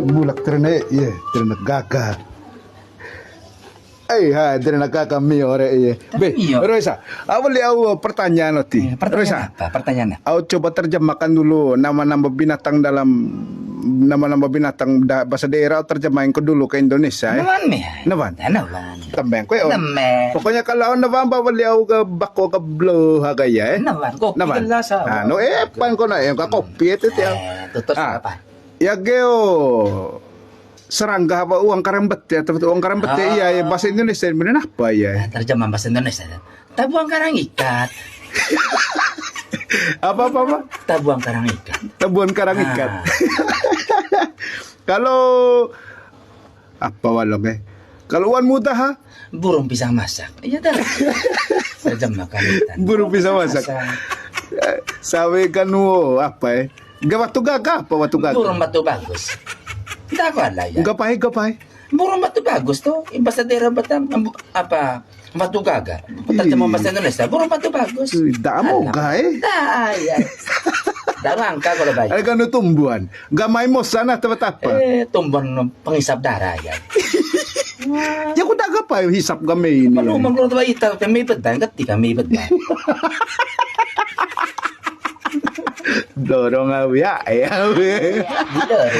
Bulak terna iya, terna gaga. Terna gaga mi ore iya. Be, Mio. Roisa, awal aku pertanyaan nanti. Pertanyaan apa? Pertanyaan apa? Aku coba terjemahkan dulu nama-nama binatang dalam nama-nama binatang bahasa daerah terjemahin ke dulu ke Indonesia ya. Naman me. Naman. Naman. Tambeng ko yun. Naman. Pokoknya kalau naman bawali ako ka bako ka blow hagaya eh. Naman. Kopi Naman. kan lasa. Ano pan ko na yung ka kopi itu ya. Tutos apa? Ya geo serangga apa uang karambet ya, tapi uang karambet ya iya ya bahasa Indonesia bener apa ya? Terjemah bahasa Indonesia. Tabuang karang ikat. Apa? Tabuang karang ikat. Tabuan karang ikat. Kalau apa walong eh? Kalau uan muda ha? Burung pisang masak. Iya dah. Terjemah kalitan. Burung pisang masak. Sawe kan apa eh? Watu gaga apa watu gaga? Burung batu bagus. Tidak aku ada ya. Gapai. Burung batu bagus tuh. Bahasa daerah Batam apa? Batu gaga. Terjemah bahasa Indonesia. Burung batu bagus. Tidak mau gay. Dah ya. Dah langka kalau baik. Ada kan tumbuhan. Gamay mo sana tempat apa? Tumbuhan pengisap darah ya. Ya kuda gapai hisap gamay ini. Kalau umang tua itu kami bedan ketika kami bedan. Dorong ya.